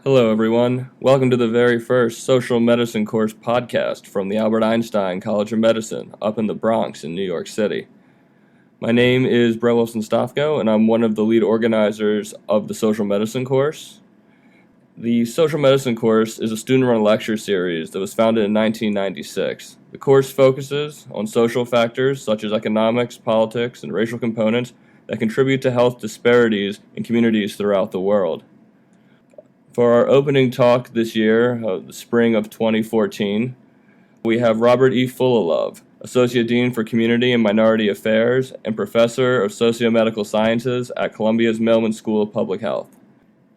Hello, everyone. Welcome to the very first Social Medicine Course podcast from the Albert Einstein College of Medicine up in the Bronx in New York City. My name is Brett Wilson-Stofko, and I'm one of the lead organizers of the Social Medicine course. The Social Medicine course is a student-run lecture series that was founded in 1996. The course focuses on social factors such as economics, politics, and racial components that contribute to health disparities in communities throughout the world. For our opening talk this year, the spring of 2014, we have Robert E. Fullilove, Associate Dean for Community and Minority Affairs and Professor of Socio-Medical Sciences at Columbia's Mailman School of Public Health.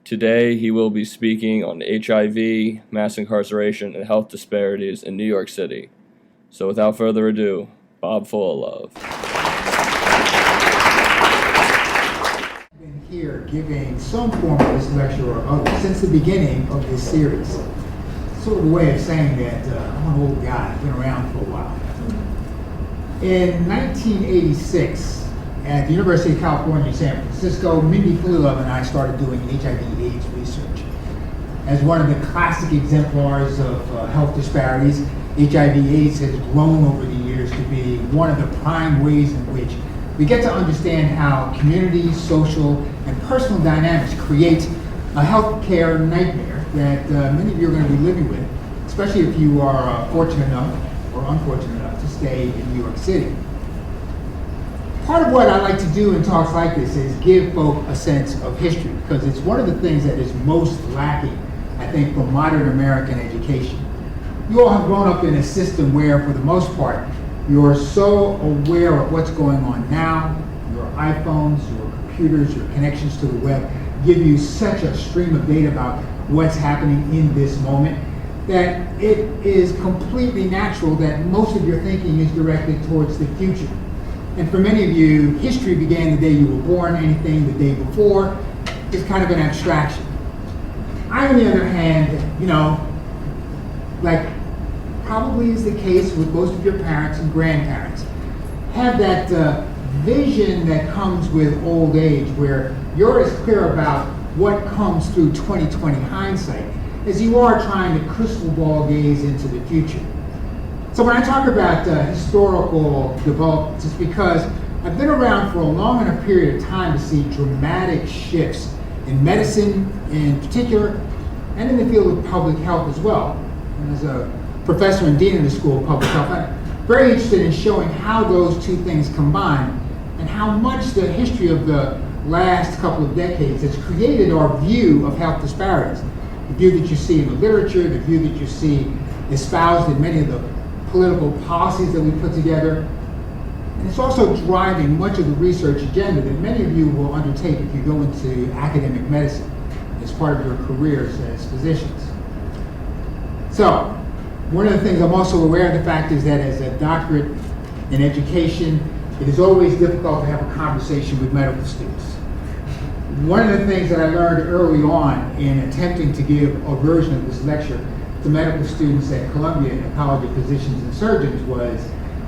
Today, he will be speaking on HIV, mass incarceration, and health disparities in New York City. So without further ado, Bob Fullilove. Here giving some form of this lecture or other since the beginning of this series. Sort of a way of saying that I'm an old guy, I've been around for a while. In 1986, at the University of California, San Francisco, Mindy Fullilove and I started doing HIV/AIDS research. As one of the classic exemplars of health disparities, HIV/AIDS has grown over the years to be one of the prime ways in which we get to understand how community, social, and personal dynamics create a healthcare nightmare that many of you are going to be living with, especially if you are fortunate enough or unfortunate enough to stay in New York City. Part of what I like to do in talks like this is give folk a sense of history, because it's one of the things that is most lacking, I think, from modern American education. You all have grown up in a system where, for the most part, you're so aware of what's going on now. Your iPhones, your computers, your connections to the web give you such a stream of data about what's happening in this moment that it is completely natural that most of your thinking is directed towards the future. And for many of you, history began the day you were born. Anything the day before is kind of an abstraction. I, on the other hand, like probably is the case with most of your parents and grandparents, have that vision that comes with old age where you're as clear about what comes through 20/20 hindsight as you are trying to crystal ball gaze into the future. So when I talk about historical developments, it's because I've been around for a long enough period of time to see dramatic shifts in medicine in particular, and in the field of public health as well. And as a professor and dean of the School of Public Health, I'm very interested in showing how those two things combine and how much the history of the last couple of decades has created our view of health disparities. The view that you see in the literature, the view that you see espoused in many of the political policies that we put together. And it's also driving much of the research agenda that many of you will undertake if you go into academic medicine as part of your careers as physicians. So, one of the things I'm also aware of the fact is that as a doctorate in education, it is always difficult to have a conversation with medical students. One of the things that I learned early on in attempting to give a version of this lecture to medical students at Columbia in the College of Physicians and Surgeons was,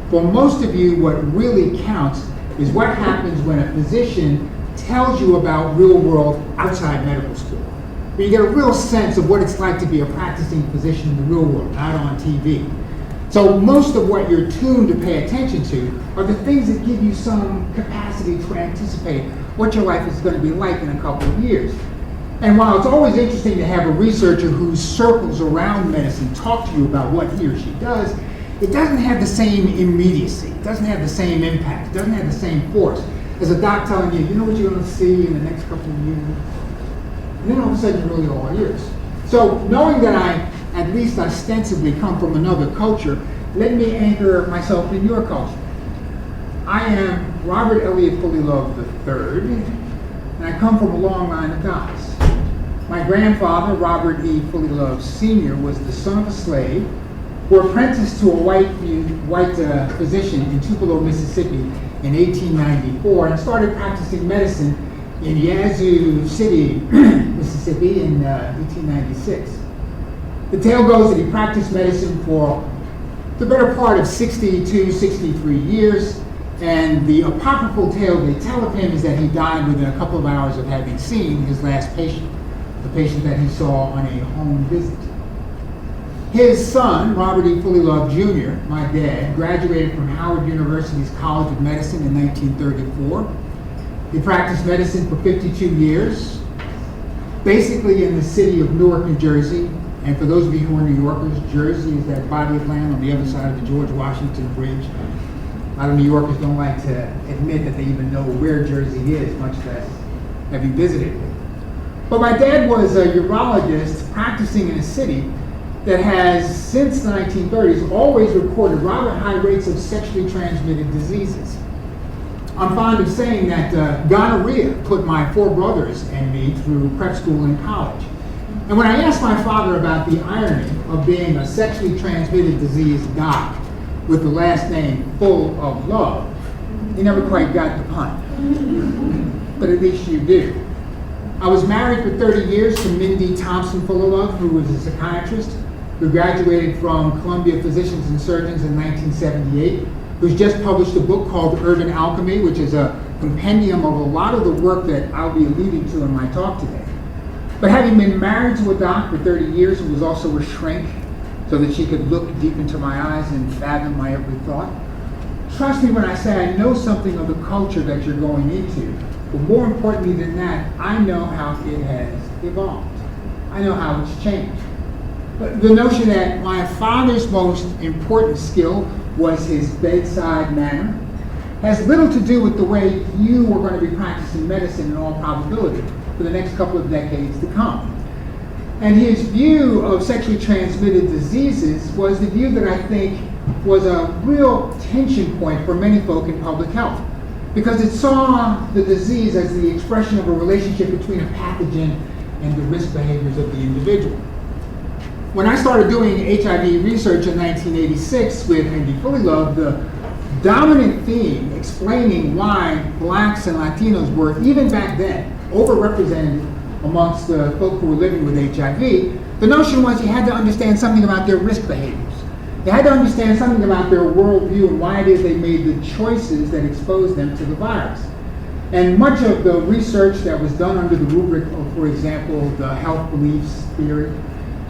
for most of you, what really counts is what happens when a physician tells you about real world outside medical school. But you get a real sense of what it's like to be a practicing physician in the real world, not on TV. So most of what you're tuned to pay attention to are the things that give you some capacity to anticipate what your life is going to be like in a couple of years. And while it's always interesting to have a researcher who circles around medicine talk to you about what he or she does, it doesn't have the same immediacy, it doesn't have the same impact, it doesn't have the same force as a doc telling you, you know what you're going to see in the next couple of years. And then all of a sudden you're really all ears. So knowing that I at least ostensibly come from another culture, let me anchor myself in your culture. I am Robert Elliott Fullilove III, and I come from a long line of guys. My grandfather, Robert E. Fullilove Sr., was the son of a slave who apprenticed to a white physician in Tupelo, Mississippi in 1894 and started practicing medicine in Yazoo City, Mississippi in 1896. The tale goes that he practiced medicine for the better part of 62, 63 years, and the apocryphal tale they tell of him is that he died within a couple of hours of having seen his last patient. the patient that he saw on a home visit. His son, Robert E. Fullilove Jr., my dad, graduated from Howard University's College of Medicine in 1934. He practiced medicine for 52 years, basically in the city of Newark, New Jersey. And for those of you who are New Yorkers, Jersey is that body of land on the other side of the George Washington Bridge. A lot of New Yorkers don't like to admit that they even know where Jersey is, much less have you visited it. But my dad was a urologist practicing in a city that has, since the 1930s, always recorded rather high rates of sexually transmitted diseases. I'm fond of saying that gonorrhea put my 4 brothers and me through prep school and college. And when I asked my father about the irony of being a sexually transmitted disease doc with the last name full of love, he never quite got the pun. But at least you do. I was married for 30 years to Mindy Thompson Fullilove, who was a psychiatrist, who graduated from Columbia Physicians and Surgeons in 1978, who's just published a book called Urban Alchemy, which is a compendium of a lot of the work that I'll be alluding to in my talk today. But having been married to a doc for 30 years who was also a shrink, so that she could look deep into my eyes and fathom my every thought, trust me when I say I know something of the culture that you're going into. But more importantly than that, I know how it has evolved. I know how it's changed. But the notion that my father's most important skill was his bedside manner has little to do with the way you were going to be practicing medicine in all probability for the next couple of decades to come. And his view of sexually transmitted diseases was the view that I think was a real tension point for many folk in public health, because it saw the disease as the expression of a relationship between a pathogen and the risk behaviors of the individual. When I started doing HIV research in 1986 with Mindy Fullilove, the dominant theme explaining why blacks and Latinos were, even back then, overrepresented amongst the folk who were living with HIV, the notion was you had to understand something about their risk behaviors. You had to understand something about their worldview and why it is they made the choices that exposed them to the virus. And much of the research that was done under the rubric of, for example, the health beliefs theory,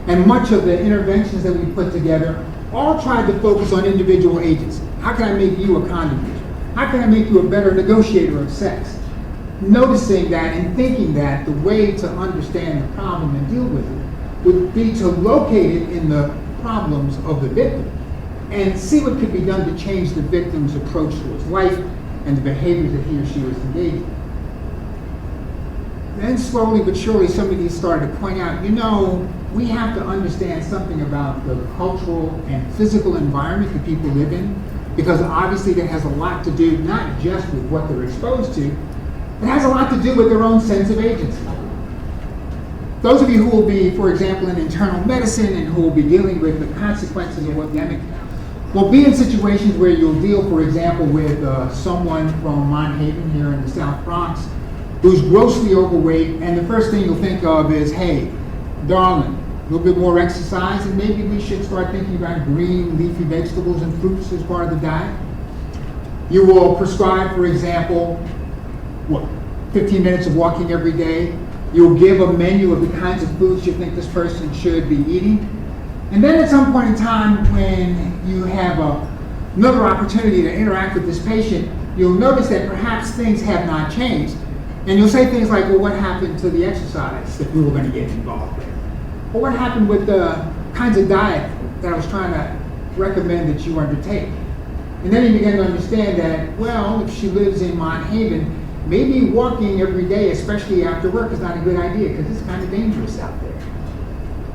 and much of the interventions that we put together all tried to focus on individual agency. How can I make you a condom user? How can I make you a better negotiator of sex? Noticing that and thinking that the way to understand the problem and deal with it would be to locate it in the problems of the victim and see what could be done to change the victim's approach to his life and the behaviors that he or she was engaged in. Then slowly but surely somebody started to point out, we have to understand something about the cultural and physical environment that people live in, because obviously that has a lot to do not just with what they're exposed to, it has a lot to do with their own sense of agency. Those of you who will be, for example, in internal medicine and who will be dealing with the consequences of what the epidemic will be in situations where you'll deal, for example, with someone from Monhaven here in the South Bronx who's grossly overweight, and the first thing you'll think of is, hey, darling, a little bit more exercise, and maybe we should start thinking about green, leafy vegetables and fruits as part of the diet. You will prescribe, for example, 15 minutes of walking every day. You'll give a menu of the kinds of foods you think this person should be eating. And then at some point in time when you have another opportunity to interact with this patient, you'll notice that perhaps things have not changed. And you'll say things like, well, what happened to the exercise that we were going to get involved in? Or what happened with the kinds of diet that I was trying to recommend that you undertake? And then you begin to understand that, well, if she lives in Monhaven, maybe walking every day, especially after work, is not a good idea because it's kind of dangerous out there.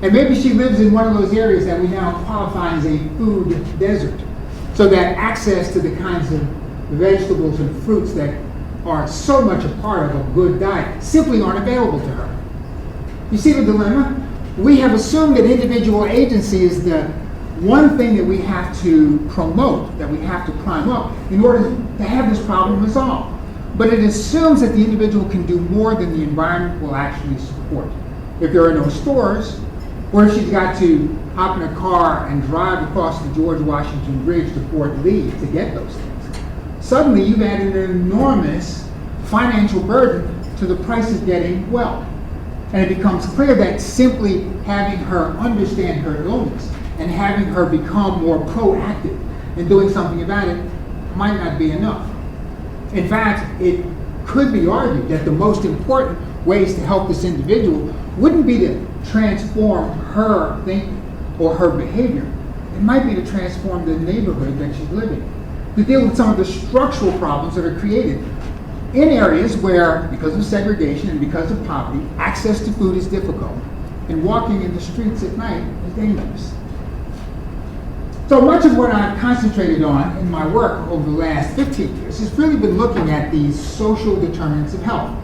And maybe she lives in one of those areas that we now qualify as a food desert, so that access to the kinds of vegetables and fruits that are so much a part of a good diet simply aren't available to her. You see the dilemma? We have assumed that individual agency is the one thing that we have to promote, that we have to climb up in order to have this problem resolved. But it assumes that the individual can do more than the environment will actually support. If there are no stores, or if she's got to hop in a car and drive across the George Washington Bridge to Fort Lee to get those things, suddenly you've added an enormous financial burden to the price of getting well. And it becomes clear that simply having her understand her illness and having her become more proactive in doing something about it might not be enough. In fact, it could be argued that the most important ways to help this individual wouldn't be to transform her thinking or her behavior. It might be to transform the neighborhood that she's living in, to deal with some of the structural problems that are created in areas where, because of segregation and because of poverty, access to food is difficult, and walking in the streets at night is dangerous. So much of what I've concentrated on in my work over the last 15 years has really been looking at these social determinants of health.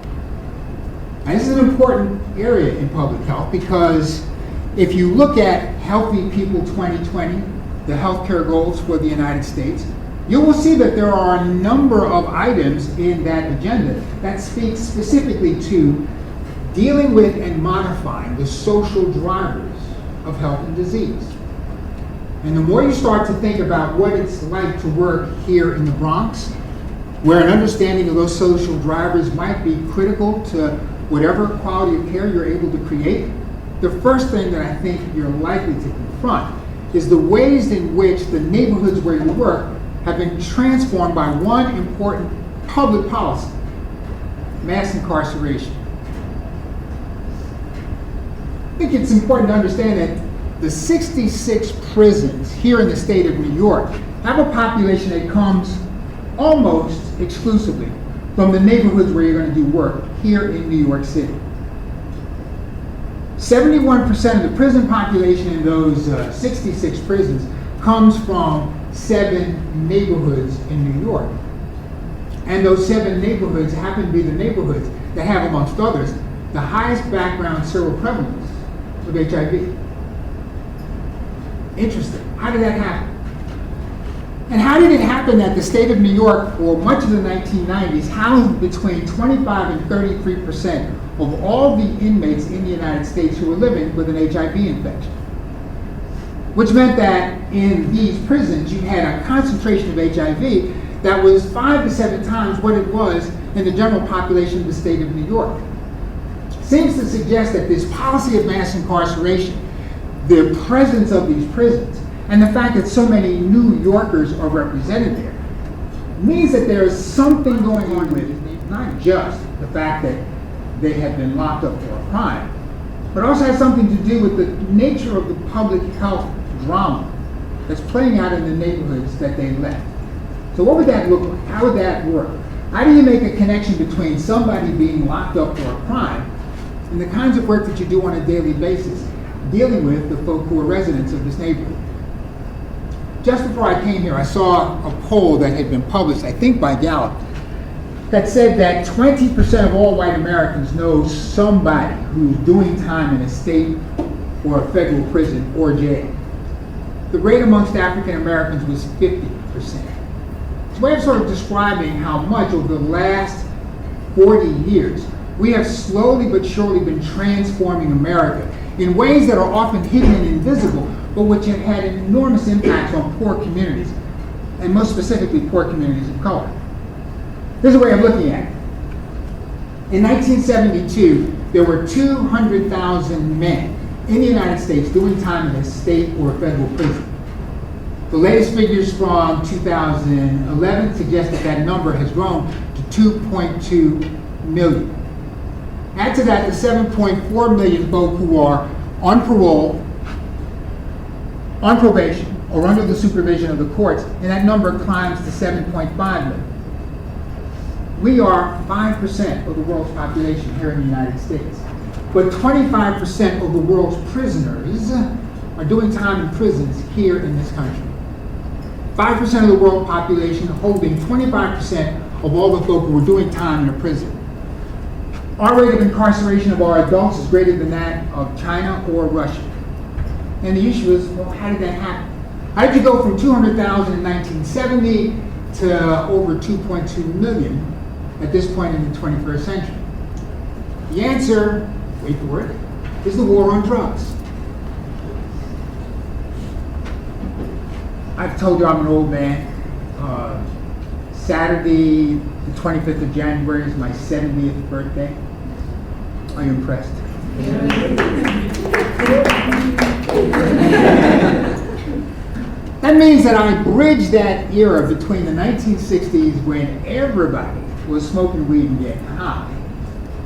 And this is an important area in public health because if you look at Healthy People 2020, the healthcare goals for the United States, you will see that there are a number of items in that agenda that speak specifically to dealing with and modifying the social drivers of health and disease. And the more you start to think about what it's like to work here in the Bronx, where an understanding of those social drivers might be critical to whatever quality of care you're able to create, the first thing that I think you're likely to confront is the ways in which the neighborhoods where you work have been transformed by one important public policy: mass incarceration. I think it's important to understand that the 66 prisons here in the state of New York have a population that comes almost exclusively from the neighborhoods where you're going to do work here in New York City. 71% of the prison population in those 66 prisons comes from 7 neighborhoods in New York. And those 7 neighborhoods happen to be the neighborhoods that have, amongst others, the highest background seroprevalence of HIV. Interesting. How did that happen? And how did it happen that the state of New York, for much of the 1990s, housed between 25 and 33% of all the inmates in the United States who were living with an HIV infection? Which meant that in these prisons, you had a concentration of HIV that was 5 to 7 times what it was in the general population of the state of New York. Seems to suggest that this policy of mass incarceration, the presence of these prisons, and the fact that so many New Yorkers are represented there, means that there is something going on with it, not just the fact that they have been locked up for a crime, but also has something to do with the nature of the public health drama that's playing out in the neighborhoods that they left. So what would that look like? How would that work? How do you make a connection between somebody being locked up for a crime and the kinds of work that you do on a daily basis dealing with the folk who are residents of this neighborhood? Just before I came here, I saw a poll that had been published, I think by Gallup, that said that 20% of all white Americans know somebody who's doing time in a state or a federal prison or jail. The rate amongst African Americans was 50%. It's a way of sort of describing how much over the last 40 years we have slowly but surely been transforming America in ways that are often hidden and invisible, but which have had enormous impacts on poor communities, and most specifically poor communities of color. Here's a way of looking at it. In 1972, there were 200,000 men in the United States doing time in a state or federal prison. The latest figures from 2011 suggest that that number has grown to 2.2 million. Add to that the 7.4 million folk who are on parole, on probation, or under the supervision of the courts, and that number climbs to 7.5 million. We are 5% of the world's population here in the United States, but 25% of the world's prisoners are doing time in prisons here in this country. 5% of the world population holding 25% of all the folk who are doing time in a prison. Our rate of incarceration of our adults is greater than that of China or Russia. And the issue is, well, how did that happen? How did you go from 200,000 in 1970 to over 2.2 million at this point in the 21st century? The answer, wait for it, is the war on drugs. I've told you I'm an old man. Saturday, the 25th of January is my 70th birthday. Are you impressed? That means that I bridged that era between the 1960s when everybody was smoking weed and getting high,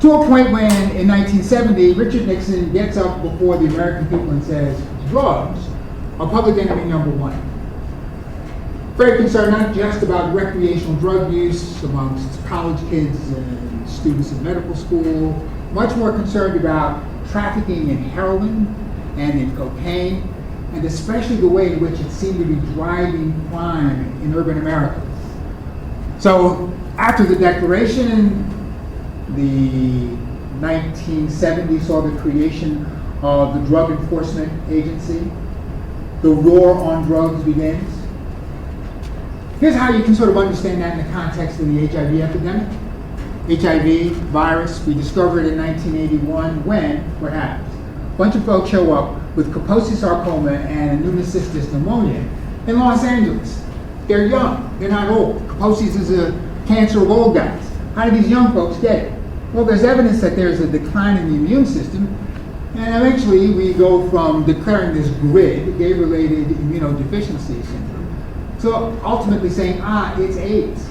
to a point when in 1970, Richard Nixon gets up before the American people and says, drugs are public enemy number one. Very concerned not just about recreational drug use amongst college kids and students in medical school, much more concerned about trafficking in heroin and in cocaine, and especially the way in which it seemed to be driving crime in urban America. So after the Declaration, the 1970s saw the creation of the Drug Enforcement Agency. The war on drugs begins. Here's how you can sort of understand that in the context of the HIV epidemic. HIV virus, we discovered in 1981 when, what happens? A bunch of folks show up with Kaposi sarcoma and pneumocystis pneumonia in Los Angeles. They're young, they're not old. Kaposi's is a cancer of old guys. How do these young folks get it? Well, there's evidence that there's a decline in the immune system, and eventually we go from declaring this GRID, gay-related immunodeficiency syndrome, to ultimately saying, it's AIDS.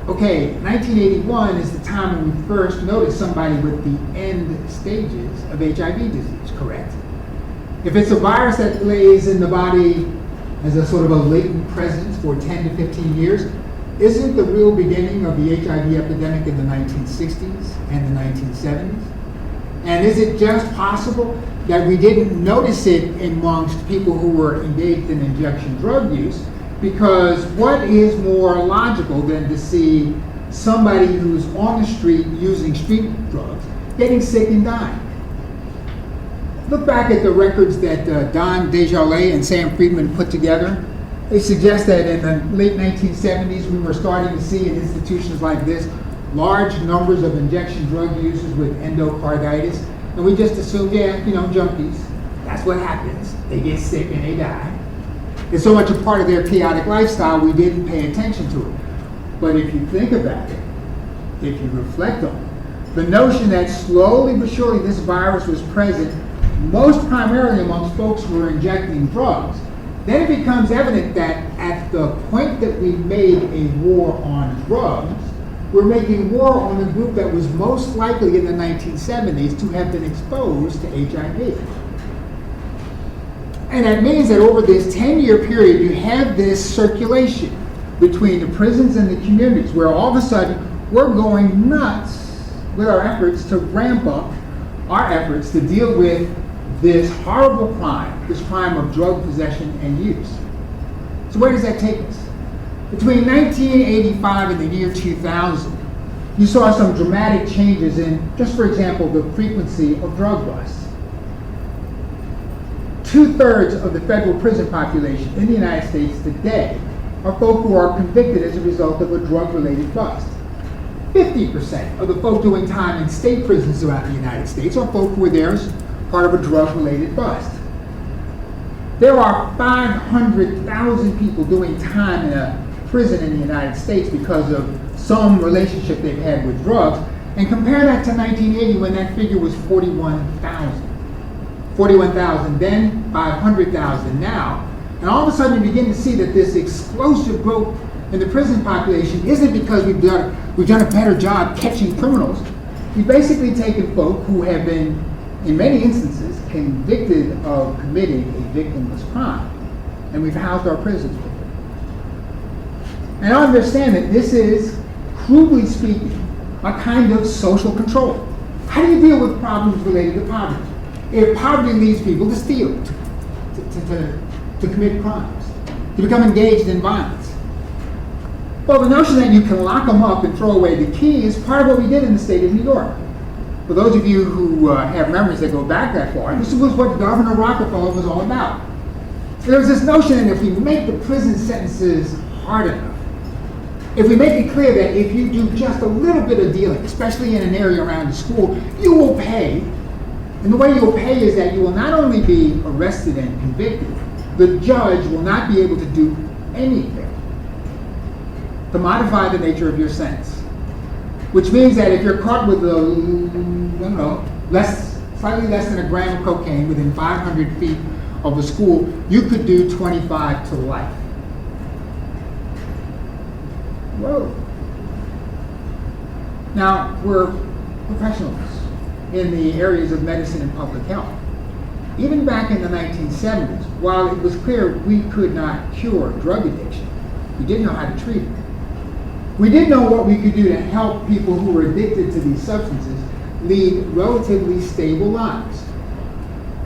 Okay, 1981 is the time when we first noticed somebody with the end stages of HIV disease, correct? If it's a virus that lays in the body as a sort of a latent presence for 10 to 15 years, isn't the real beginning of the HIV epidemic in the 1960s and the 1970s? And is it just possible that we didn't notice it amongst people who were engaged in injection drug use? Because what is more logical than to see somebody who's on the street using street drugs getting sick and dying? Look back at the records that Don Desjardins and Sam Friedman put together. They suggest that in the late 1970s, we were starting to see in institutions like this large numbers of injection drug users with endocarditis. And we just assumed, junkies, that's what happens. They get sick and they die. It's so much a part of their chaotic lifestyle, we didn't pay attention to it. But if you think about it, if you reflect on it, the notion that slowly but surely this virus was present, most primarily amongst folks who were injecting drugs, then it becomes evident that at the point that we made a war on drugs, we're making war on the group that was most likely in the 1970s to have been exposed to HIV. And that means that over this 10-year period, you have this circulation between the prisons and the communities where all of a sudden we're going nuts with our efforts to ramp up our efforts to deal with this horrible crime, this crime of drug possession and use. So where does that take us? Between 1985 and the year 2000, you saw some dramatic changes in, just for example, the frequency of drug busts. 2/3 of the federal prison population in the United States today are folk who are convicted as a result of a drug-related bust. 50% of the folk doing time in state prisons throughout the United States are folk who were there as part of a drug-related bust. There are 500,000 people doing time in a prison in the United States because of some relationship they've had with drugs, and compare that to 1980 when that figure was 41,000. 41,000 then, 500,000 now, and all of a sudden you begin to see that this explosive growth in the prison population isn't because we've done a better job catching criminals. We've basically taken folk who have been, in many instances, convicted of committing a victimless crime, and we've housed our prisons with them. And I understand that this is, crudely speaking, a kind of social control. How do you deal with problems related to poverty? If poverty leads people to steal, to commit crimes, to become engaged in violence. Well, the notion that you can lock them up and throw away the key is part of what we did in the state of New York. For those of you who have memories that go back that far, this was what Governor Rockefeller was all about. There was this notion that if we make the prison sentences hard enough, if we make it clear that if you do just a little bit of dealing, especially in an area around the school, you will pay. And the way you'll pay is that you will not only be arrested and convicted, the judge will not be able to do anything to modify the nature of your sentence. Which means that if you're caught with slightly less than a gram of cocaine within 500 feet of a school, you could do 25 to life. Whoa. Now, we're professionals in the areas of medicine and public health. Even back in the 1970s, while it was clear we could not cure drug addiction, we didn't know how to treat it. We did know what we could do to help people who were addicted to these substances lead relatively stable lives.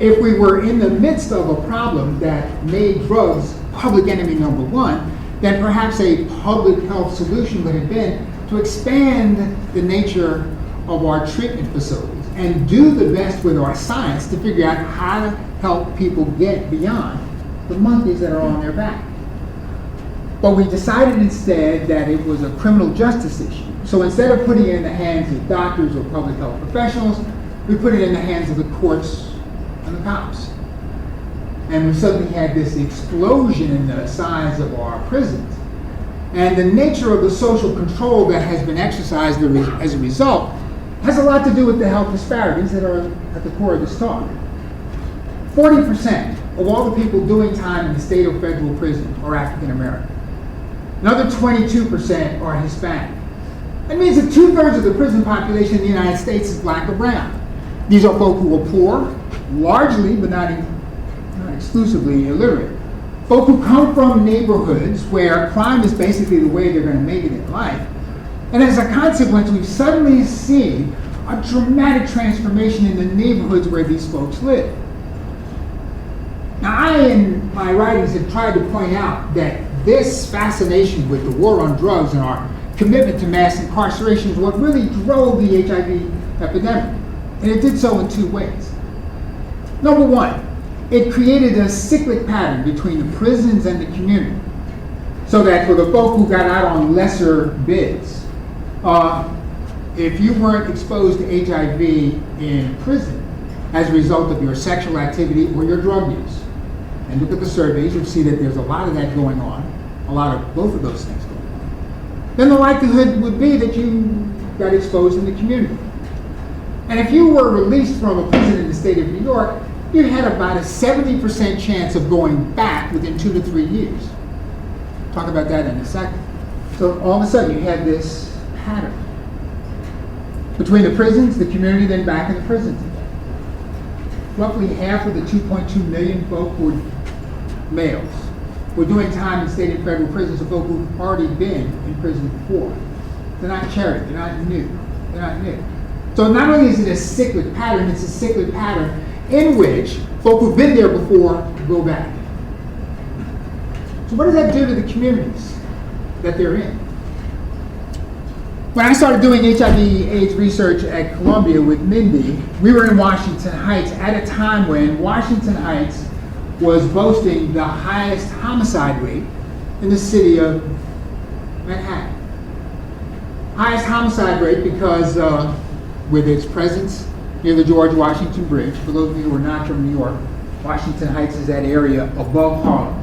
If we were in the midst of a problem that made drugs public enemy number one, then perhaps a public health solution would have been to expand the nature of our treatment facilities and do the best with our science to figure out how to help people get beyond the monkeys that are on their back. But we decided instead that it was a criminal justice issue. So instead of putting it in the hands of doctors or public health professionals, we put it in the hands of the courts and the cops. And we suddenly had this explosion in the size of our prisons. And the nature of the social control that has been exercised as a result has a lot to do with the health disparities that are at the core of this talk. 40% of all the people doing time in the state or federal prison are African American. Another 22% are Hispanic. That means that 2/3 of the prison population in the United States is black or brown. These are folk who are poor, largely, but not exclusively, illiterate. Folk who come from neighborhoods where crime is basically the way they're going to make it in life. And as a consequence, we've suddenly seen a dramatic transformation in the neighborhoods where these folks live. Now, I, in my writings, have tried to point out that this fascination with the war on drugs and our commitment to mass incarceration is what really drove the HIV epidemic. And it did so in two ways. Number one, it created a cyclic pattern between the prisons and the community. So that for the folk who got out on lesser bids, if you weren't exposed to HIV in prison as a result of your sexual activity or your drug use, and look at the surveys, you'll see that there's a lot of that going on, a lot of both of those things going on, then the likelihood would be that you got exposed in the community. And if you were released from a prison in the state of New York, you had about a 70% chance of going back within 2 to 3 years. Talk about that in a second. So all of a sudden you had this pattern. Between the prisons, the community, then back in the prisons again. Roughly half of the 2.2 million folk who were males were doing time in state and federal prisons of folk who've already been in prison before. They're not charity, they're not new. So not only is it a cyclic pattern, it's a cyclic pattern in which folk who've been there before go back. So what does that do to the communities that they're in? When I started doing HIV/AIDS research at Columbia with Mindy, we were in Washington Heights at a time when Washington Heights was boasting the highest homicide rate in the city of Manhattan. Highest homicide rate because with its presence near the George Washington Bridge. For those of you who are not from New York, Washington Heights is that area above Harlem,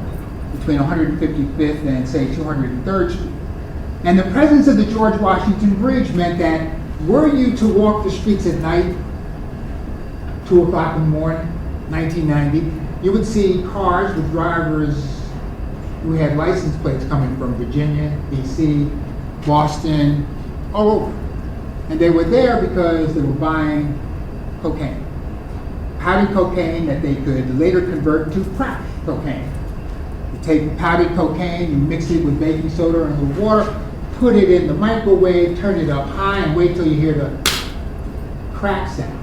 between 155th and, say, 203rd Street. And the presence of the George Washington Bridge meant that were you to walk the streets at night, 2 o'clock in the morning, 1990, you would see cars with drivers who had license plates coming from Virginia, DC, Boston, all over. And they were there because they were buying cocaine. Powdered cocaine that they could later convert to crack cocaine. You take powdered cocaine, you mix it with baking soda and a little water, put it in the microwave, turn it up high, and wait till you hear the crack sound,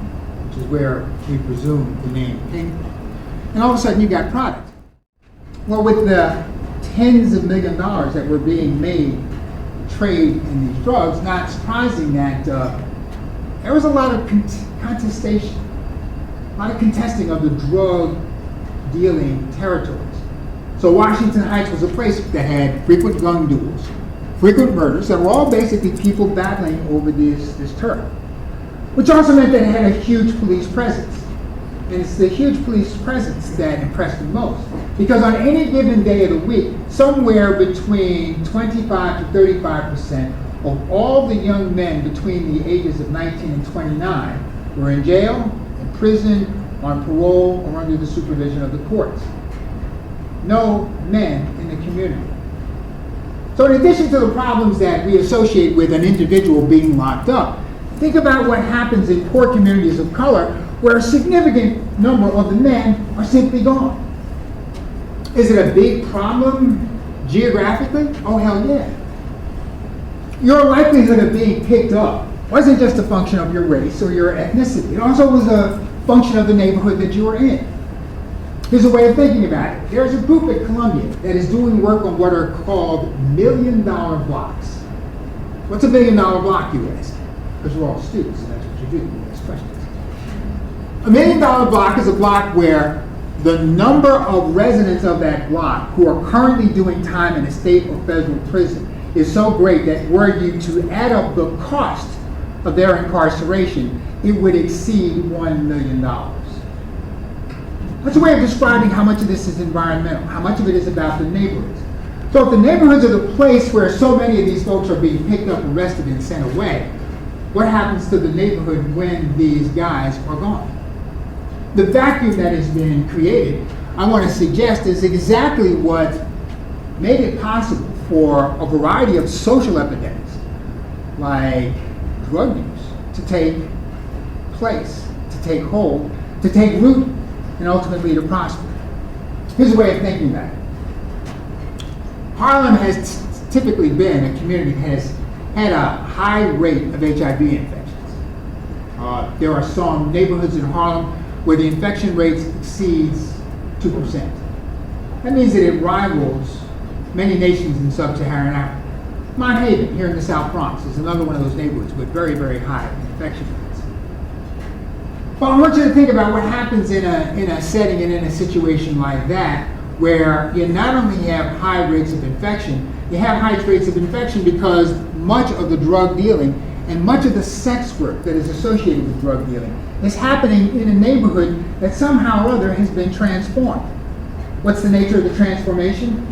which is where we presume the name came from. And all of a sudden you got product. Well, with the tens of millions of dollars that were being made trade in these drugs, not surprising that there was a lot of contestation, a lot of contesting of the drug dealing territories. So Washington Heights was a place that had frequent gun duels, frequent murders that were all basically people battling over this turf, which also meant that it had a huge police presence. And it's the huge police presence that impressed me most, because on any given day of the week, somewhere between 25 to 35% of all the young men between the ages of 19 and 29 who are in jail, in prison, on parole, or under the supervision of the courts. No men in the community. So in addition to the problems that we associate with an individual being locked up, think about what happens in poor communities of color where a significant number of the men are simply gone. Is it a big problem geographically? Oh, hell yeah. Your likelihood of being picked up wasn't just a function of your race or your ethnicity. It also was a function of the neighborhood that you were in. Here's a way of thinking about it. There's a group at Columbia that is doing work on what are called million-dollar blocks. What's a million-dollar block, you ask? Because we're all students, and that's what you do. You ask questions. A million-dollar block is a block where the number of residents of that block who are currently doing time in a state or federal prison is so great that were you to add up the cost of their incarceration, it would exceed $1 million. That's a way of describing how much of this is environmental, how much of it is about the neighborhoods. So if the neighborhoods are the place where so many of these folks are being picked up, arrested, and sent away, what happens to the neighborhood when these guys are gone? The vacuum that has been created, I want to suggest, is exactly what made it possible for a variety of social epidemics, like drug use, to take place, to take hold, to take root, and ultimately to prosper. Here's a way of thinking about it. Harlem has typically been a community that has had a high rate of HIV infections. There are some neighborhoods in Harlem where the infection rate exceeds 2%. That means that it rivals many nations in sub-Saharan Africa. Mount Haven, here in the South Bronx, is another one of those neighborhoods with very, very high infection rates. Well, I want you to think about what happens in a setting and in a situation like that, where you not only have high rates of infection, you have high rates of infection because much of the drug dealing and much of the sex work that is associated with drug dealing is happening in a neighborhood that somehow or other has been transformed. What's the nature of the transformation?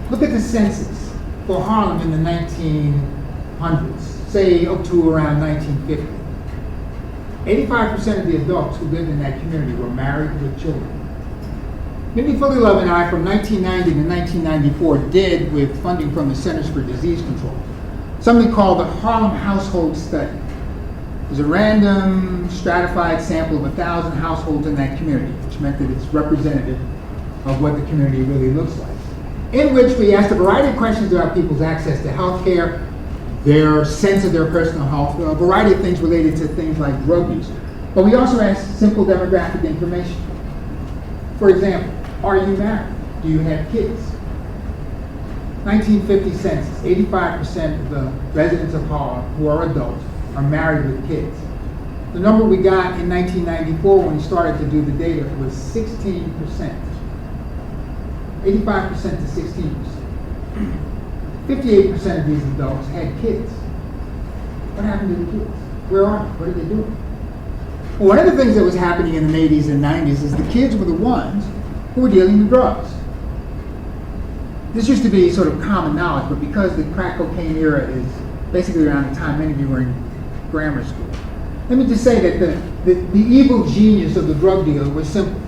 Look at the census for Harlem in the 1900s, say up to around 1950. 85% of the adults who lived in that community were married with children. Mindy Fullilove and I, from 1990 to 1994, did, with funding from the Centers for Disease Control, something called the Harlem Household Study. It was a random, stratified sample of 1,000 households in that community, which meant that it's representative of what the community really looks like, in which we asked a variety of questions about people's access to health care, their sense of their personal health, a variety of things related to things like drug use. But we also asked simple demographic information. For example, are you married? Do you have kids? 1950 census, 85% of the residents of Harlem who are adults are married with kids. The number we got in 1994 when we started to do the data was 16%. 85% to 16%. 58% of these adults had kids. What happened to the kids? Where are they? What are they doing? Well, one of the things that was happening in the 80s and 90s is the kids were the ones who were dealing with drugs. This used to be sort of common knowledge, but because the crack cocaine era is basically around the time many of you were in grammar school, let me just say that the evil genius of the drug dealer was simple.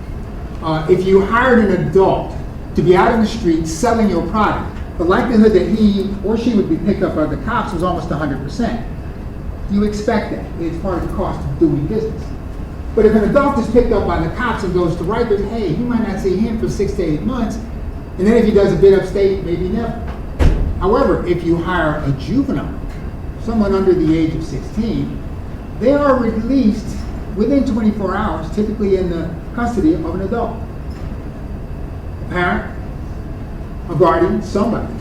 If you hired an adult to be out in the street selling your product, the likelihood that he or she would be picked up by the cops was almost 100%. You expect that. It's part of the cost of doing business. But if an adult is picked up by the cops and goes to Rikers, hey, you might not see him for 6 to 8 months, and then if he does a bit upstate, maybe never. However, if you hire a juvenile, someone under the age of 16, they are released within 24 hours, typically in the custody of an adult. A parent, a guardian, somebody.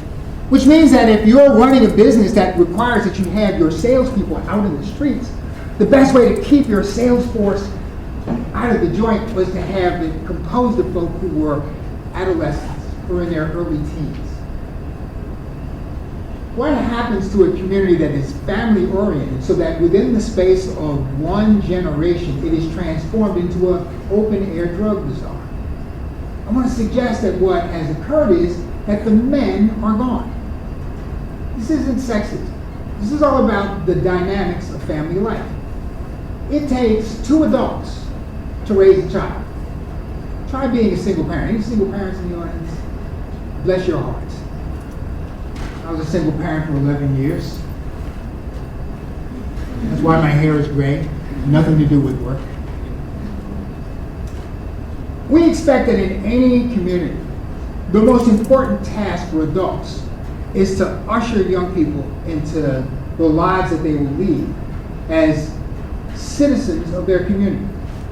Which means that if you're running a business that requires that you have your salespeople out in the streets, the best way to keep your sales force out of the joint was to have it composed of folk who were adolescents, who were in their early teens. What happens to a community that is family-oriented so that within the space of one generation, it is transformed into an open-air drug bazaar? I want to suggest that what has occurred is that the men are gone. This isn't sexism. This is all about the dynamics of family life. it takes 2 adults to raise a child. Try being a single parent. Any single parents in the audience? Bless your hearts. I was a single parent for 11 years. That's why my hair is gray. Nothing to do with work. We expect that in any community, the most important task for adults is to usher young people into the lives that they will lead as citizens of their community,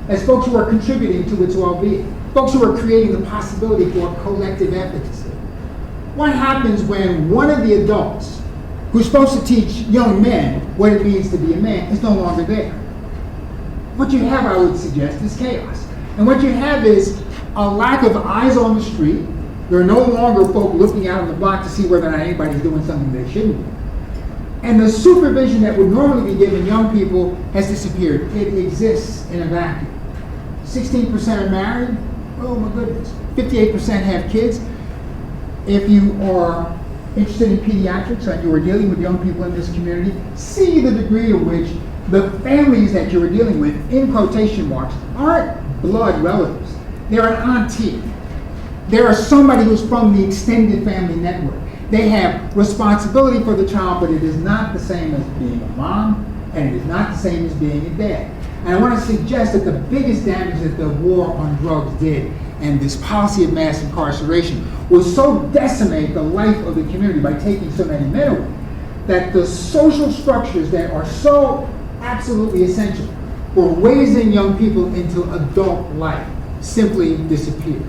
as folks who are contributing to its well-being, folks who are creating the possibility for collective efficacy. What happens when one of the adults who's supposed to teach young men what it means to be a man is no longer there? What you have, I would suggest, is chaos. And what you have is a lack of eyes on the street. There are no longer folk looking out on the block to see whether or not anybody's doing something they shouldn't do. And the supervision that would normally be given young people has disappeared. It exists in a vacuum. 16% are married. Oh my goodness. 58% have kids. If you are interested in pediatrics and you are dealing with young people in this community, see the degree to which the families that you are dealing with, in quotation marks, aren't blood relatives. They're an auntie. They're somebody who's from the extended family network. They have responsibility for the child, but it is not the same as being a mom, and it is not the same as being a dad. And I want to suggest that the biggest damage that the war on drugs did, and this policy of mass incarceration, was so decimate the life of the community by taking so many men away, that the social structures that are so absolutely essential for raising young people into adult life simply disappear.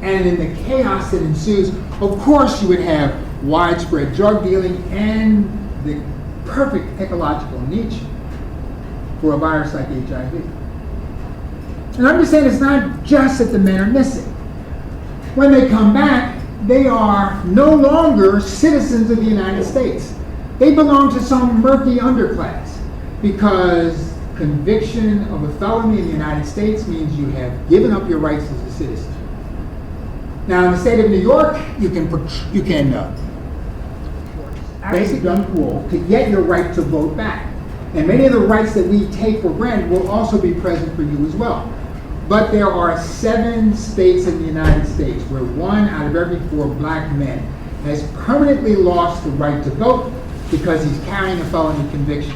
And in the chaos that ensues, of course you would have widespread drug dealing and the perfect ecological niche for a virus like HIV. And I'm just saying it's not just that the men are missing. When they come back, they are no longer citizens of the United States. They belong to some murky underclass, because conviction of a felony in the United States means you have given up your rights as a citizen. Now, in the state of New York, you can basically done parole to get your right to vote back. And many of the rights that we take for granted will also be present for you as well. But there are 7 states in the United States where 1 out of every 4 black men has permanently lost the right to vote because he's carrying a felony conviction.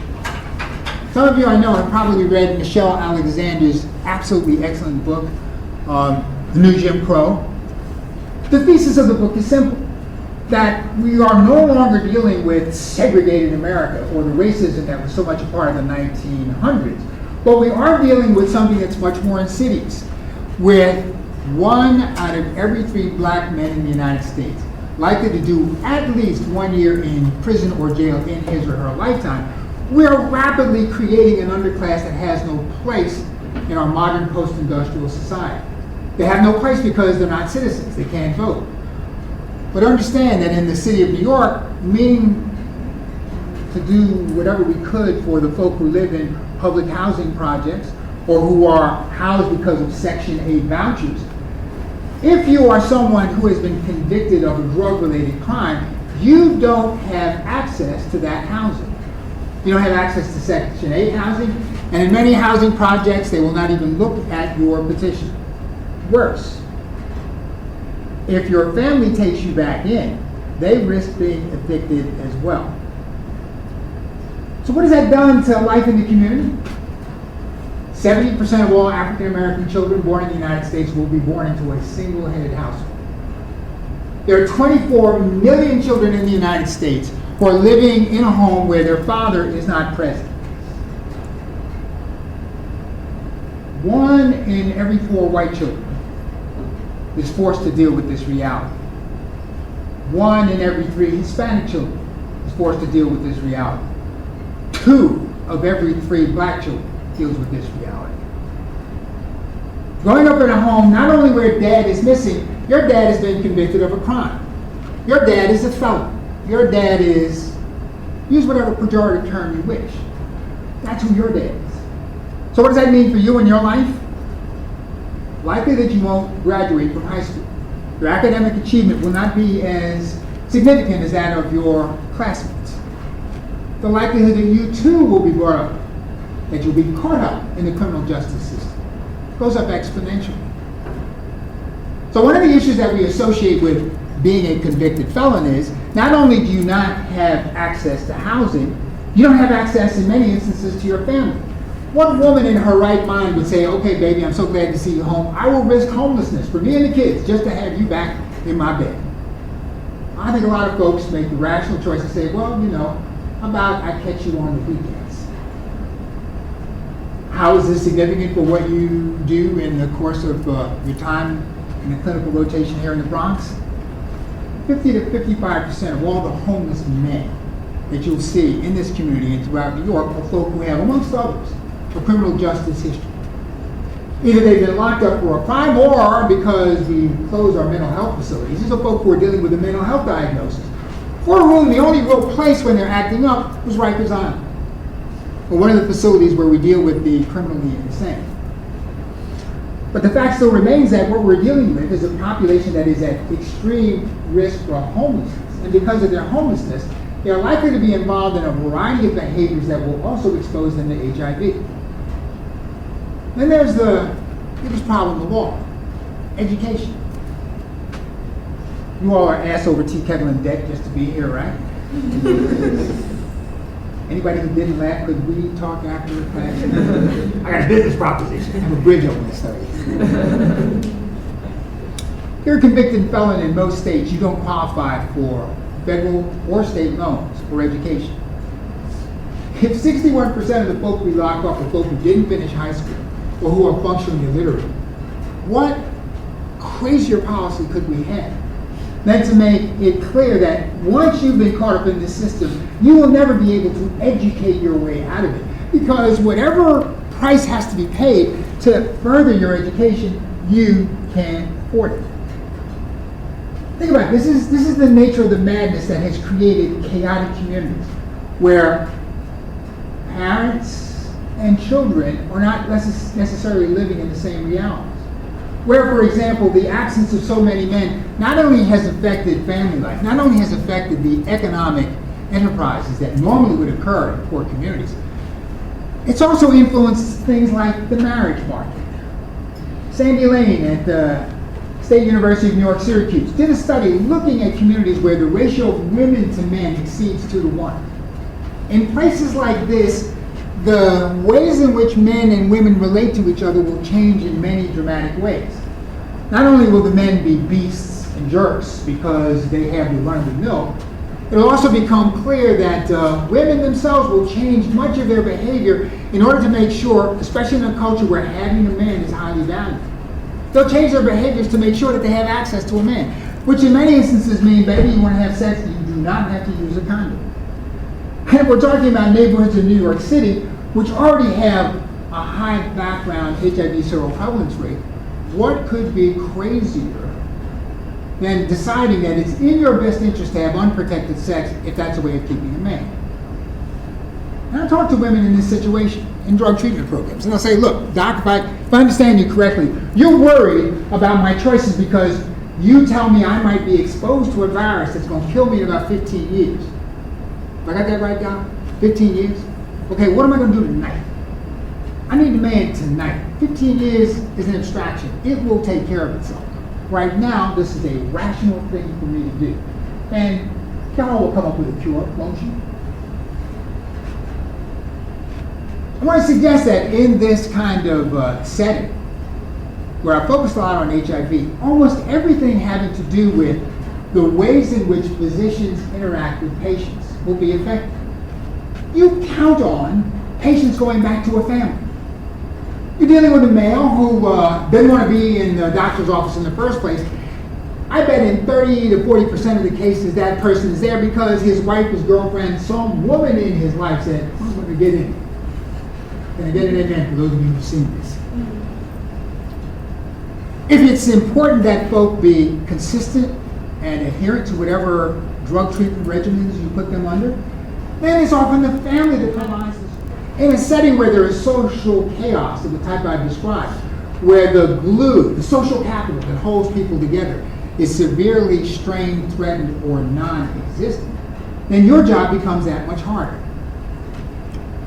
Some of you I know have probably read Michelle Alexander's absolutely excellent book, The New Jim Crow. The thesis of the book is simple, that we are no longer dealing with segregated America or the racism that was so much a part of the 1900s, but we are dealing with something that's much more insidious, with 1 out of every 3 black men in the United States likely to do at least 1 year in prison or jail in his or her lifetime. We are rapidly creating an underclass that has no place in our modern post-industrial society. They have no place because they're not citizens. They can't vote. But understand that in the city of New York, meaning to do whatever we could for the folk who live in public housing projects or who are housed because of Section 8 vouchers, if you are someone who has been convicted of a drug-related crime, you don't have access to that housing. You don't have access to Section 8 housing, and in many housing projects, they will not even look at your petition. Worse, if your family takes you back in, they risk being evicted as well. So what has that done to life in the community? 70% of all African American children born in the United States will be born into a single-headed household. There are 24 million children in the United States who are living in a home where their father is not present. 1 in every 4 white children is forced to deal with this reality. 1 in every 3 Hispanic children is forced to deal with this reality. 2 of every 3 black children deals with this reality. Growing up in a home not only where dad is missing, your dad has been convicted of a crime. Your dad is a felon. Your dad is, use whatever pejorative term you wish. That's who your dad is. So what does that mean for you in your life? Likely that you won't graduate from high school. Your academic achievement will not be as significant as that of your classmates. The likelihood that you too will be brought up that you'll be caught up in the criminal justice system. It goes up exponentially. So one of the issues that we associate with being a convicted felon is not only do you not have access to housing, you don't have access in many instances to your family. What woman in her right mind would say, okay, baby, I'm so glad to see you home. I will risk homelessness for me and the kids just to have you back in my bed. I think a lot of folks make the rational choice to say, well, you know, how about I catch you on the weekends? How is this significant for what you do in the course of your time in the clinical rotation here in the Bronx? 50 to 55% of all the homeless men that you'll see in this community and throughout New York are folk who have, amongst others, a criminal justice history. Either they've been locked up for a crime or because we closed our mental health facilities. These are folk who are dealing with a mental health diagnosis, for whom the only real place when they're acting up was Rikers Island, or one of the facilities where we deal with the criminally insane. But the fact still remains that what we're dealing with is a population that is at extreme risk for homelessness. And because of their homelessness, they are likely to be involved in a variety of behaviors that will also expose them to HIV. Then there's the biggest problem of all, education. You all are ass over tea kettle in debt just to be here, right? Anybody who didn't laugh, could we talk after the class? I got a business proposition. I have a bridge over this study. You're a convicted felon in most states. You don't qualify for federal or state loans for education. If 61% of the folk we lock up are folk who didn't finish high school or who are functionally illiterate, what crazier policy could we have than to make it clear that once you've been caught up in this system, you will never be able to educate your way out of it, because whatever price has to be paid to further your education, you can't afford it. Think about it. This is the nature of the madness that has created chaotic communities where parents and children are not necessarily living in the same realities. Where, for example, the absence of so many men not only has affected family life, not only has affected the economic enterprises that normally would occur in poor communities, it's also influenced things like the marriage market. Sandy Lane at the State University of New York, Syracuse, did a study looking at communities where the ratio of women to men exceeds 2 to 1. In places like this, the ways in which men and women relate to each other will change in many dramatic ways. Not only will the men be beasts and jerks because they have the run of the mill, it'll also become clear that women themselves will change much of their behavior in order to make sure, especially in a culture where having a man is highly valued, they'll change their behaviors to make sure that they have access to a man, which in many instances mean, baby, you want to have sex, you do not have to use a condom. And we're talking about neighborhoods in New York City which already have a high background HIV seroprevalence rate. What could be crazier than deciding that it's in your best interest to have unprotected sex if that's a way of keeping a man? And I talk to women in this situation in drug treatment programs, and I'll say, look, doc, if I understand you correctly, you're worried about my choices because you tell me I might be exposed to a virus that's going to kill me in about 15 years. Have I got that right, doc? 15 years? Okay, what am I going to do tonight? I need a man tonight. 15 years is an abstraction. It will take care of itself. Right now, this is a rational thing for me to do. And y'all will come up with a cure, won't you? I want to suggest that in this kind of setting, where I focus a lot on HIV, almost everything having to do with the ways in which physicians interact with patients will be affected. You count on patients going back to a family. You're dealing with a male who didn't want to be in the doctor's office in the first place. I bet in 30 to 40% of the cases that person is there because his wife, his girlfriend, some woman in his life said, I'm going to get in. Going to get it in for those of you who've seen this. If it's important that folk be consistent and adherent to whatever drug treatment regimens you put them under, then it's often the family that provides this. In a setting where there is social chaos of the type I've described, where the glue, the social capital that holds people together is severely strained, threatened, or non-existent, then your job becomes that much harder.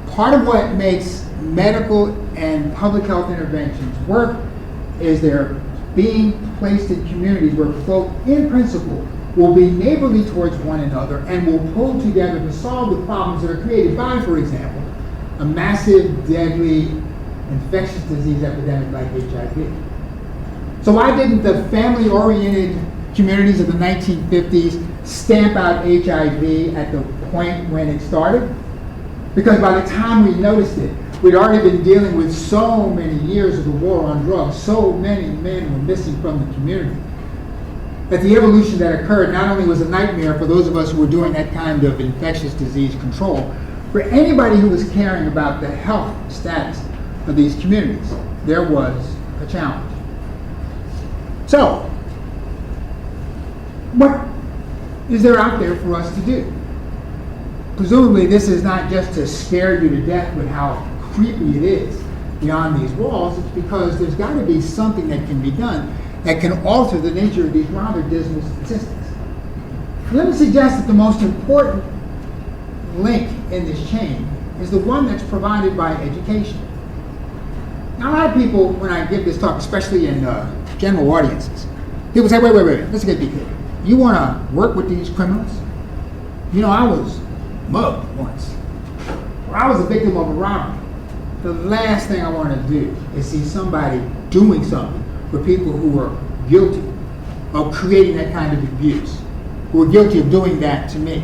Part of what makes medical and public health interventions work is they're being placed in communities where folk, in principle, will be neighborly towards one another and will pull together to solve the problems that are created by, for example, a massive, deadly, infectious disease epidemic like HIV. So why didn't the family-oriented communities of the 1950s stamp out HIV at the point when it started? Because by the time we noticed it, we'd already been dealing with so many years of the war on drugs, so many men were missing from the community, that the evolution that occurred not only was a nightmare for those of us who were doing that kind of infectious disease control, for anybody who was caring about the health status of these communities, there was a challenge. So, what is there out there for us to do? Presumably this is not just to scare you to death with how creepy it is beyond these walls. It's because there's got to be something that can be done that can alter the nature of these rather dismal statistics. Let me suggest that the most important link in this chain is the one that's provided by education. Now, a lot of people, when I give this talk, especially in general audiences, people say, wait, let's get be clear. You want to work with these criminals? You know, I was mugged once. Or I was a victim of a robbery. The last thing I want to do is see somebody doing something for people who are guilty of creating that kind of abuse, who are guilty of doing that to me.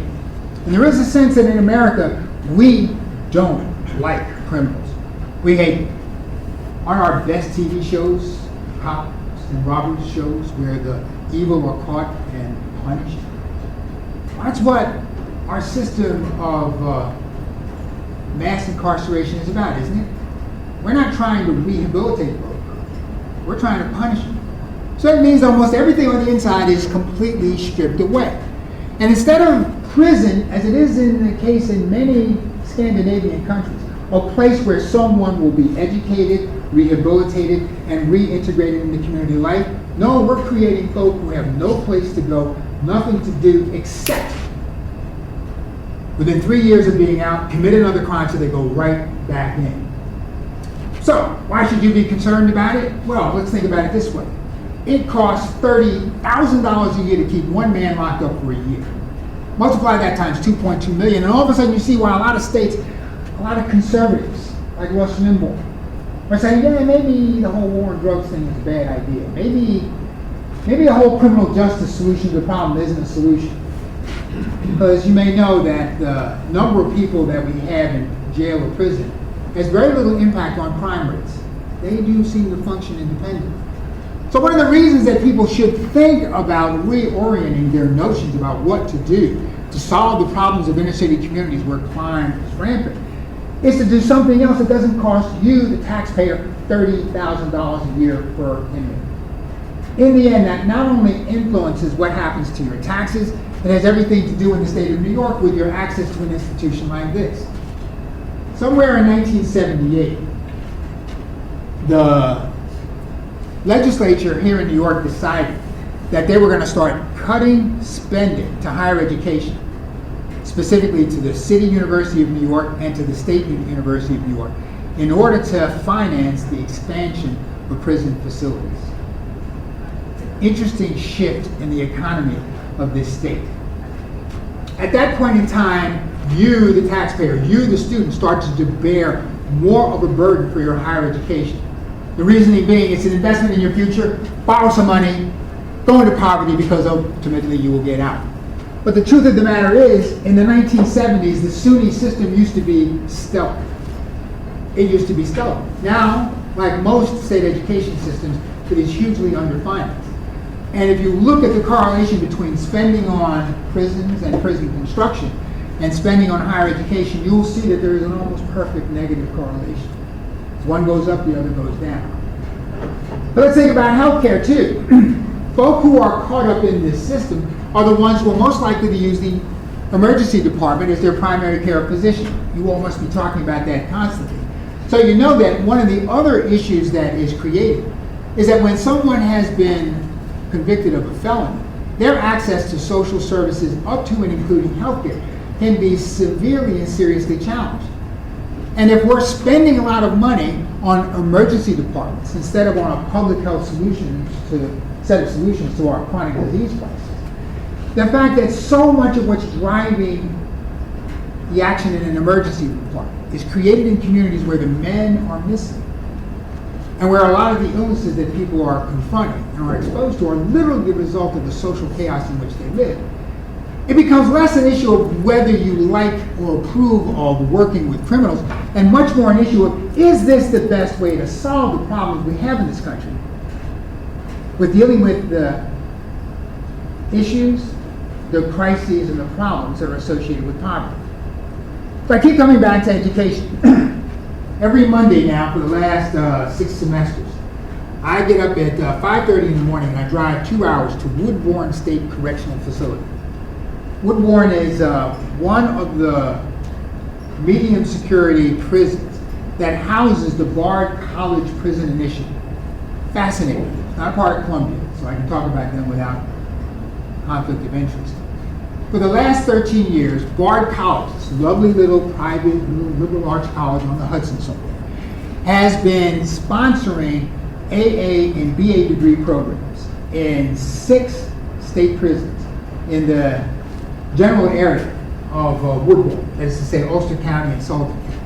And there is a sense that in America, we don't like criminals. We hate them. On our best TV shows, cops and robbers shows where the evil are caught and punished. That's what our system of mass incarceration is about, isn't it? We're not trying to rehabilitate folks. We're trying to punish them. So it means almost everything on the inside is completely stripped away. And instead of prison, as it is in the case in many Scandinavian countries, a place where someone will be educated, rehabilitated, and reintegrated into community life, no, we're creating folk who have no place to go, nothing to do except within 3 years of being out, commit another crime so they go right back in. So, why should you be concerned about it? Well, let's think about it this way. It costs $30,000 a year to keep one man locked up for a year. Multiply that times 2.2 million, and all of a sudden you see why a lot of states, a lot of conservatives, like Rush Limbaugh, are saying, yeah, maybe the whole war on drugs thing is a bad idea. Maybe the whole criminal justice solution to the problem isn't a solution. Because you may know that the number of people that we have in jail or prison has very little impact on crime rates. They do seem to function independently. So one of the reasons that people should think about reorienting their notions about what to do to solve the problems of inner city communities where crime is rampant is to do something else that doesn't cost you, the taxpayer, $30,000 a year per inmate. In the end, that not only influences what happens to your taxes, it has everything to do in the state of New York with your access to an institution like this. Somewhere in 1978, the legislature here in New York decided that they were going to start cutting spending to higher education, specifically to the City University of New York and to the State University of New York, in order to finance the expansion of prison facilities. Interesting shift in the economy of this state. At that point in time, you, the taxpayer, you, the student, started to bear more of a burden for your higher education. The reasoning being it's an investment in your future, borrow some money, go into poverty because ultimately you will get out. But the truth of the matter is, in the 1970s, the SUNY system used to be stellar. It used to be stellar. Now, like most state education systems, it is hugely underfinanced. And if you look at the correlation between spending on prisons and prison construction and spending on higher education, you will see that there is an almost perfect negative correlation. If one goes up, the other goes down. But let's think about healthcare too. Folk who are caught up in this system are the ones who are most likely to use the emergency department as their primary care physician. You all must be talking about that constantly. So you know that one of the other issues that is created is that when someone has been convicted of a felony, their access to social services up to and including healthcare can be severely and seriously challenged. And if we're spending a lot of money on emergency departments instead of on a public health set of solutions to our chronic disease crisis, the fact that so much of what's driving the action in an emergency department is created in communities where the men are missing, and where a lot of the illnesses that people are confronting and are exposed to are literally the result of the social chaos in which they live, it becomes less an issue of whether you like or approve of working with criminals, and much more an issue of, is this the best way to solve the problems we have in this country with dealing with the issues, the crises, and the problems that are associated with poverty. So I keep coming back to education. Every Monday now for the last 6 semesters, I get up at 5:30 in the morning and I drive 2 hours to Woodbourne State Correctional Facility. Woodbourne is one of the medium security prisons that houses the Bard College Prison Initiative. Fascinating. It's not a part of Columbia, so I can talk about them without conflict of interest. For the last 13 years, Bard College, this lovely little private liberal arts college on the Hudson somewhere, has been sponsoring AA and BA degree programs in 6 state prisons in the general area of Woodbourne, that is to say Ulster County and Sullivan County.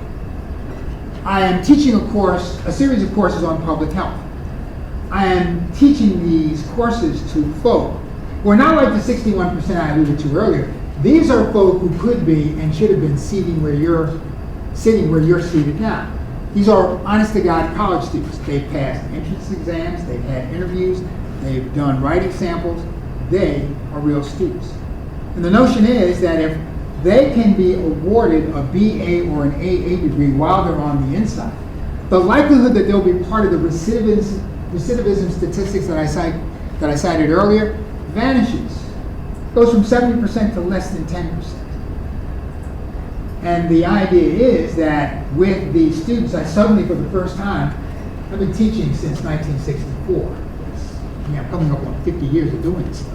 I am teaching a series of courses on public health. I am teaching these courses to folk who are not like the 61% I alluded to earlier. These are folk who could be and should have been sitting where you're seated now. These are honest to God college students. They've passed entrance exams, they've had interviews, they've done writing samples. They are real students. And the notion is that if they can be awarded a BA or an AA degree while they're on the inside, the likelihood that they'll be part of the recidivism statistics that I cited earlier vanishes. Goes from 70% to less than 10%. And the idea is that with these students, I suddenly, for the first time, I've been teaching since 1964. I'm coming up on 50 years of doing this stuff.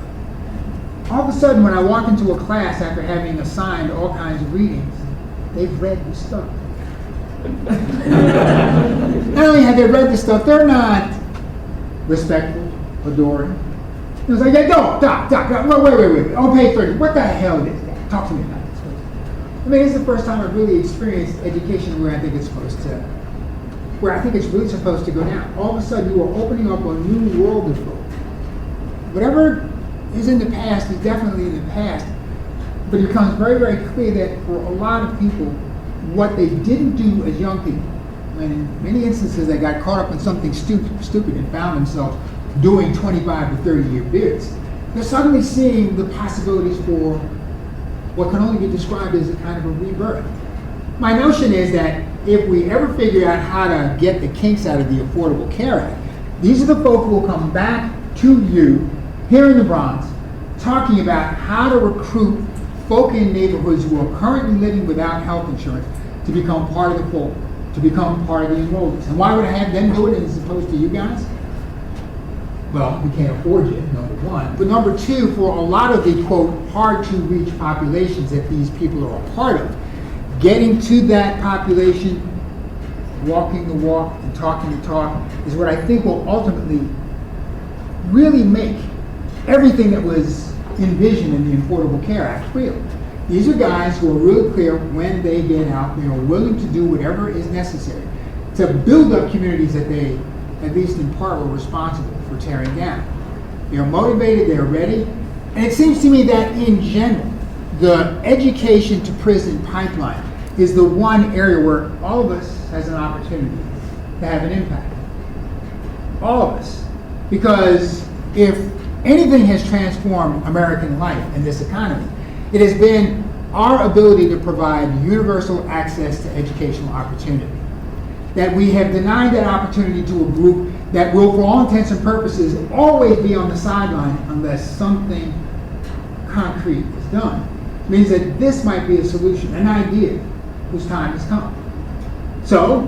All of a sudden, when I walk into a class after having assigned all kinds of readings, they've read the stuff. Not only have they read the stuff, they're not respectful, adoring. It was like, no, doc, wait, on page 30, what the hell is that? Talk to me about this. I mean, it's the first time I've really experienced education where I think it's really supposed to go down. All of a sudden, you are opening up a new world of folk. Whatever is in the past is definitely in the past, but it becomes very, very clear that for a lot of people, what they didn't do as young people, and in many instances they got caught up in something stupid and found themselves doing 25 to 30-year bids, they're suddenly seeing the possibilities for what can only be described as a kind of a rebirth. My notion is that if we ever figure out how to get the kinks out of the Affordable Care Act, these are the folk who will come back to you here in the Bronx talking about how to recruit folk in neighborhoods who are currently living without health insurance to become part of the folk, to become part of the enrollees. And why would I have them do it as opposed to you guys? Well, we can't afford you, number one. But number two, for a lot of the, quote, hard-to-reach populations that these people are a part of, getting to that population, walking the walk and talking the talk, is what I think will ultimately really make everything that was envisioned in the Affordable Care Act real. These are guys who are really clear when they get out, they are willing to do whatever is necessary to build up communities that they, at least in part, were responsible for tearing down. They are motivated, they are ready, and it seems to me that in general, the education to prison pipeline is the one area where all of us has an opportunity to have an impact. All of us. Because if anything has transformed American life in this economy, it has been our ability to provide universal access to educational opportunity. That we have denied that opportunity to a group that will, for all intents and purposes, always be on the sideline unless something concrete is done. It means that this might be a solution, an idea whose time has come. So,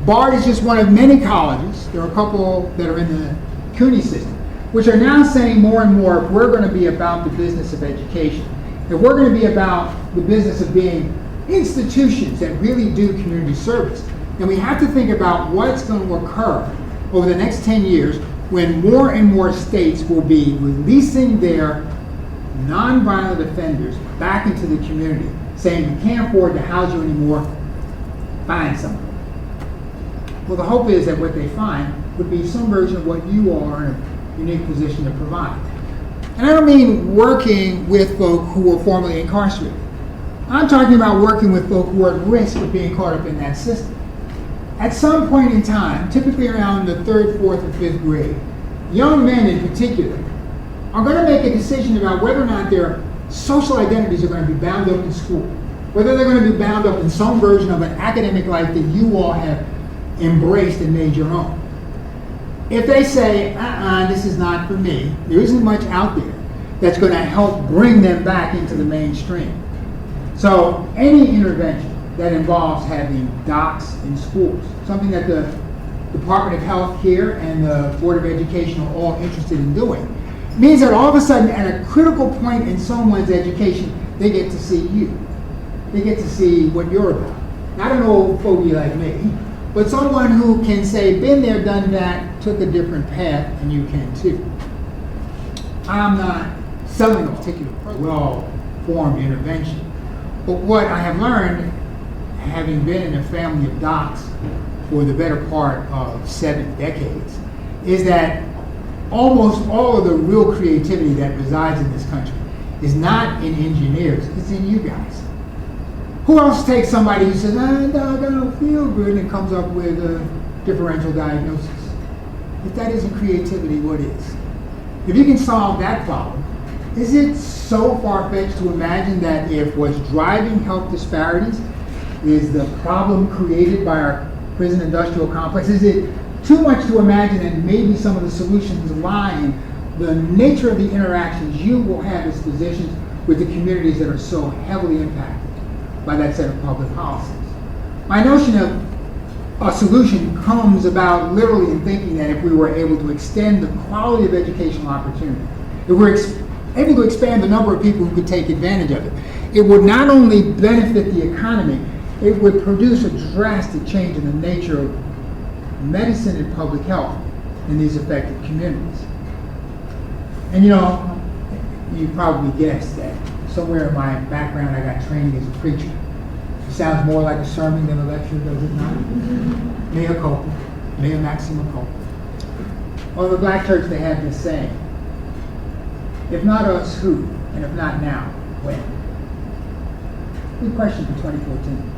Bard is just one of many colleges. There are a couple that are in the CUNY system, which are now saying more and more, if we're going to be about the business of education, if we're going to be about the business of being institutions that really do community service. And we have to think about what's going to occur over the next 10 years when more and more states will be releasing their nonviolent offenders back into the community, saying we can't afford to house you anymore, find someone. Well, the hope is that what they find would be some version of what you all are in a unique position to provide. And I don't mean working with folk who were formerly incarcerated. I'm talking about working with folk who are at risk of being caught up in that system. At some point in time, typically around the 3rd, 4th, or 5th grade, young men in particular are going to make a decision about whether or not their social identities are going to be bound up in school, whether they're going to be bound up in some version of an academic life that you all have embraced and made your own. If they say, this is not for me, there isn't much out there that's going to help bring them back into the mainstream. So any intervention that involves having docs in schools, something that the Department of Health here and the Board of Education are all interested in doing, means that all of a sudden at a critical point in someone's education, they get to see you. They get to see what you're about. Not an old fogey like me, but someone who can say, been there, done that, took a different path, and you can too. I'm not selling a particular well-formed intervention, but what I have learned, having been in a family of docs for the better part of 7 decades, is that almost all of the real creativity that resides in this country is not in engineers, it's in you guys. Who else takes somebody who says, I don't feel good, and comes up with a differential diagnosis? If that isn't creativity, what is? If you can solve that problem, is it so far-fetched to imagine that if what's driving health disparities is the problem created by our prison industrial complex, is it too much to imagine that maybe some of the solutions lie in the nature of the interactions you will have as physicians with the communities that are so heavily impacted by that set of public policies? My notion of a solution comes about literally in thinking that if we were able to extend the quality of educational opportunity, if we're able to expand the number of people who could take advantage of it, it would not only benefit the economy, it would produce a drastic change in the nature of medicine and public health in these affected communities. And you probably guessed that somewhere in my background I got training as a preacher. It sounds more like a sermon than a lecture, does it not? Mea culpa, mea maxima culpa. Well, in the black church they have this saying, if not us, who? And if not now, when? Good question for 2014.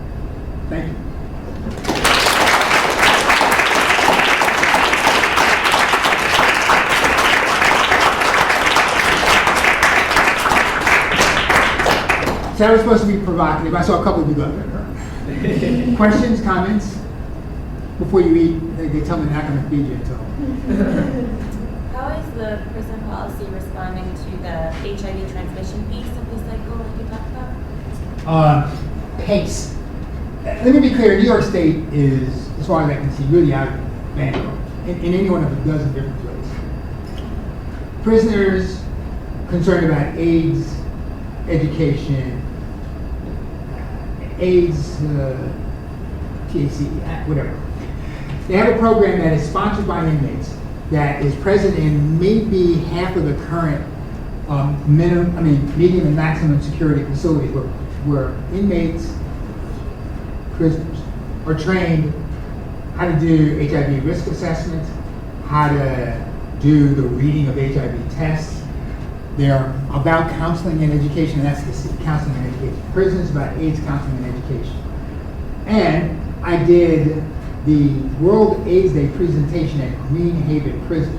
Thank you. So that was supposed to be provocative. I saw a couple of you go there. Questions, comments? Before you eat, they tell me they're not going to feed you until. How is the prison policy responding to the HIV transmission piece of the cycle that you talked about? Pace. Let me be clear, New York State is, as far as I can see, really out of Vanderbilt in any one of a dozen different ways. Prisoners concerned about AIDS, education, AIDS, THC, whatever. They have a program that is sponsored by inmates that is present in maybe half of the current medium and maximum security facilities where inmates, prisoners, are trained how to do HIV risk assessments, how to do the reading of HIV tests. They're about counseling and education, and that's the C, counseling and education. Prisons about AIDS counseling and education. And I did the World AIDS Day presentation at Green Haven Prison,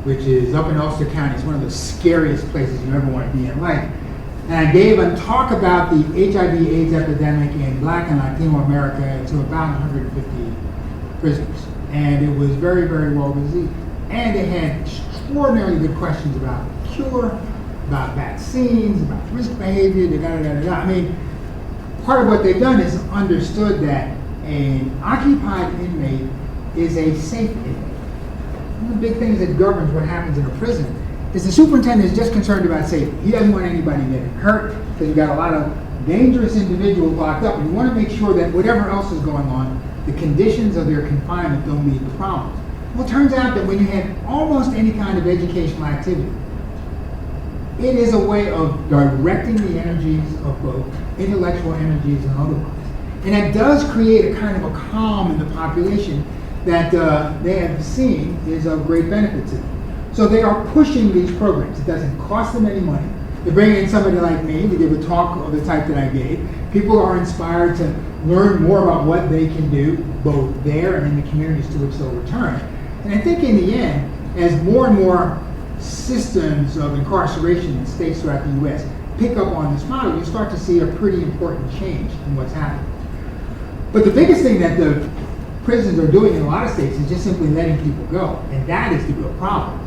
which is up in Ulster County. It's one of the scariest places you ever want to be in life. And I gave a talk about the HIV/AIDS epidemic in Black and Latino America to about 150 prisoners. And it was very, very well received. And they had extraordinarily good questions about cure, about vaccines, about risk behavior, I mean, part of what they've done is understood that an occupied inmate is a safe inmate. One of the big things that governs what happens in a prison is the superintendent is just concerned about safety. He doesn't want anybody getting hurt because you've got a lot of dangerous individuals locked up, and you want to make sure that whatever else is going on, the conditions of their confinement don't lead to problems. Well, it turns out that when you have almost any kind of educational activity, it is a way of directing the energies of both intellectual energies and otherwise. And that does create a kind of a calm in the population that they have seen is of great benefit to them. So they are pushing these programs. It doesn't cost them any money. They bring in somebody like me to give a talk of the type that I gave. People are inspired to learn more about what they can do, both there and in the communities to which they'll return. And I think in the end, as more and more systems of incarceration in states throughout the U.S. pick up on this model, you start to see a pretty important change in what's happening. But the biggest thing that the prisons are doing in a lot of states is just simply letting people go. And that is the real problem.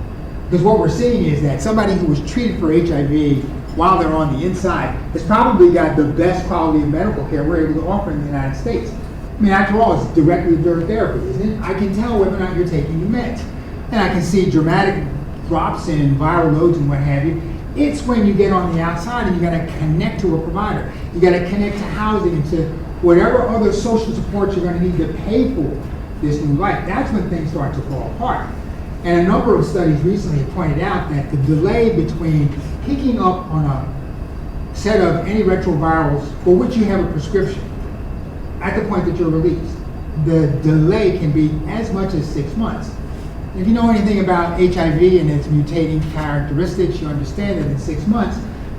Because what we're seeing is that somebody who was treated for HIV while they're on the inside has probably got the best quality of medical care we're able to offer in the United States. I mean, after all, it's directly observed therapy, isn't it? I can tell whether or not you're taking your meds. And I can see dramatic drops in viral loads and what have you. It's when you get on the outside and you got to connect to a provider. You got to connect to housing and to whatever other social support you're going to need to pay for this new life. That's when things start to fall apart. And a number of studies recently have pointed out that the delay between picking up on a set of antiretrovirals for which you have a prescription at the point that you're released, the delay can be as much as 6 months. If you know anything about HIV and its mutating characteristics, you understand that in 6 months,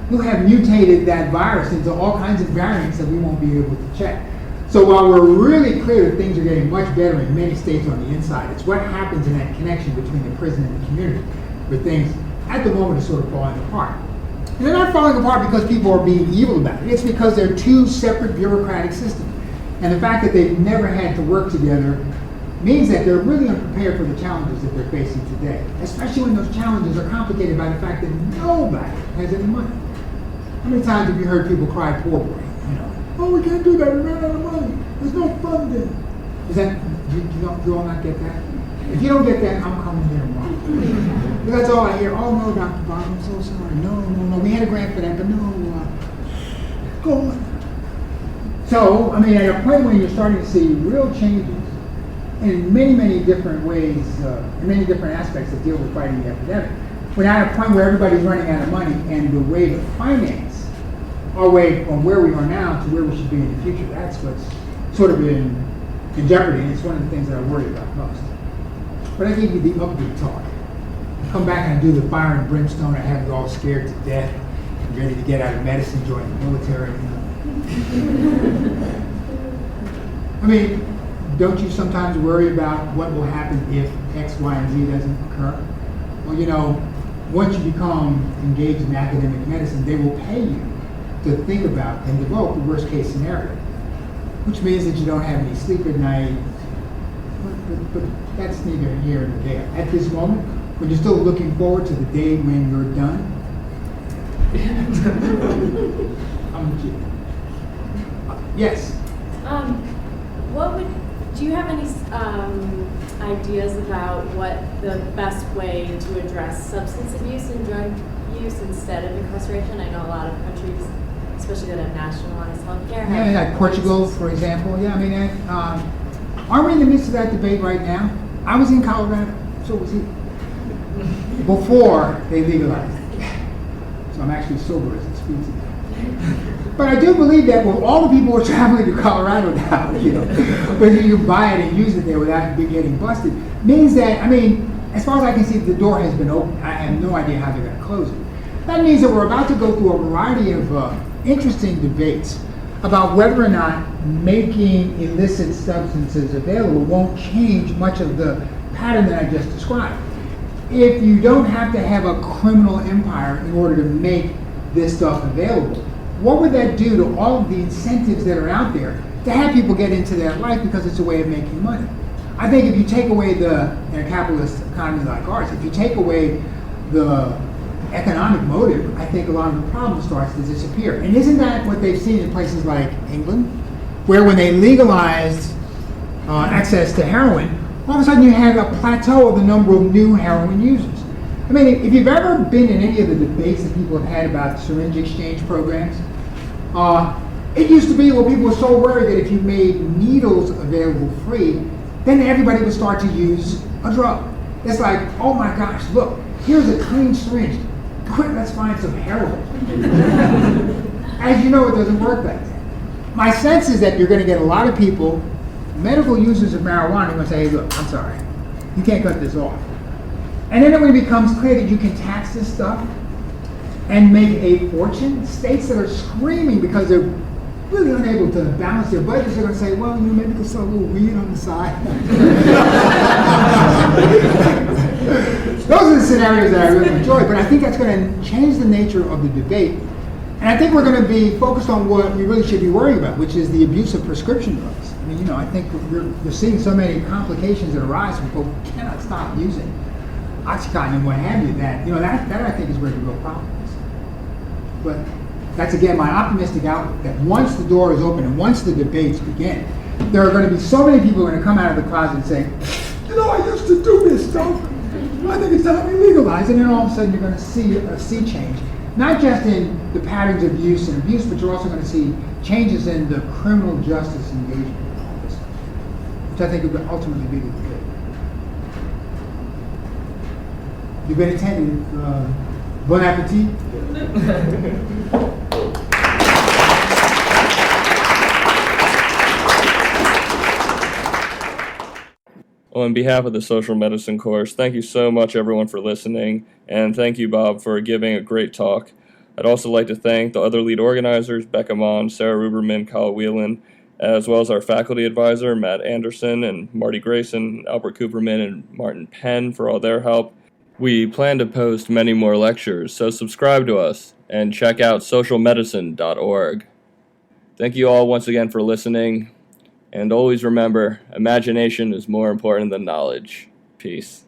you'll have mutated that virus into all kinds of variants that we won't be able to check. So while we're really clear that things are getting much better in many states on the inside, it's what happens in that connection between the prison and the community where things at the moment are sort of falling apart. And they're not falling apart because people are being evil about it. It's because they're two separate bureaucratic systems. And the fact that they've never had to work together means that they're really unprepared for the challenges that they're facing today, especially when those challenges are complicated by the fact that nobody has any money. How many times have you heard people cry, poor boy? You know, oh, we can't do that, we ran out of money, there's no funding. Is that, do you all not get that? If you don't get that, I'm coming here tomorrow. That's all I hear. Oh no, Dr. Bob, I'm so sorry. No, we had a grant for that, but no, go on. So, I mean, at a point when you're starting to see real changes in many, many different ways, in many different aspects that deal with fighting the epidemic, we're now at a point where everybody's running out of money, and the way to finance our way from where we are now to where we should be in the future, that's what's sort of in jeopardy, and it's one of the things that I worry about most. But I give you the upbeat talk. I come back and I do the fire and brimstone, I have you all scared to death, ready to get out of medicine, join the military. You know. I mean, don't you sometimes worry about what will happen if X, Y, and Z doesn't occur? Well, you know, once you become engaged in academic medicine, they will pay you to think about and develop the worst case scenario, which means that you don't have any sleep at night, but that's neither here nor there. At this moment, when you're still looking forward to the day when you're done, I'm with you. Yes? Do you have any ideas about what the best way to address substance abuse and drug use instead of incarceration? I know a lot of countries, especially that have nationalized healthcare. Yeah, like Portugal, for example. Yeah, I mean, aren't we in the midst of that debate right now? I was in Colorado, so was he. Before they legalized it. So I'm actually sober as I speak to you. But I do believe that with all the people who are traveling to Colorado now, you know, whether you buy it and use it there without getting busted, means that, I mean, as far as I can see, the door has been opened. I have no idea how they're going to close it. That means that we're about to go through a variety of interesting debates about whether or not making illicit substances available won't change much of the pattern that I just described. If you don't have to have a criminal empire in order to make this stuff available, what would that do to all of the incentives that are out there to have people get into that life because it's a way of making money? I think if you take away in a capitalist economy like ours, if you take away the economic motive, I think a lot of the problem starts to disappear. And isn't that what they've seen in places like England, where when they legalized access to heroin, all of a sudden you have a plateau of the number of new heroin users. I mean, if you've ever been in any of the debates that people have had about syringe exchange programs, It used to be where people were so worried that if you made needles available free, then everybody would start to use a drug. It's like, oh my gosh, look, here's a clean syringe. Quick, let's find some heroin. As you know, it doesn't work like that. My sense is that you're going to get a lot of people, medical users of marijuana, are going to say, hey, look, I'm sorry, you can't cut this off. And then when it becomes clear that you can tax this stuff and make a fortune, states that are screaming because they're really unable to balance their budgets are going to say, well, you know, maybe we can sell a little weed on the side. Those are the scenarios that I really enjoy, but I think that's going to change the nature of the debate. And I think we're going to be focused on what we really should be worrying about, which is the abuse of prescription drugs. I mean, you know, I think we're seeing so many complications that arise when people cannot stop using Oxycontin and what have you, that, you know, that I think is where the real problem is. But that's, again, my optimistic outlook, that once the door is open and once the debates begin, there are going to be so many people who are going to come out of the closet and say, you know, I used to do this stuff. I think it's time we legalize it. And then all of a sudden you're going to see a sea change. Not just in the patterns of use and abuse, but you're also going to see changes in the criminal justice engagement in all this stuff, which I think would ultimately be the debate. You've been attending. Bon appetit. Well, on behalf of the social medicine course, thank you so much, everyone, for listening, and thank you, Bob, for giving a great talk. I'd also like to thank the other lead organizers, Becca Mon, Sarah Ruberman, Kyle Whelan, as well as our faculty advisor, Matt Anderson, and Marty Grayson, Albert Cooperman, and Martin Penn for all their help. We plan to post many more lectures, so subscribe to us and check out socialmedicine.org. Thank you all once again for listening, and always remember, imagination is more important than knowledge. Peace.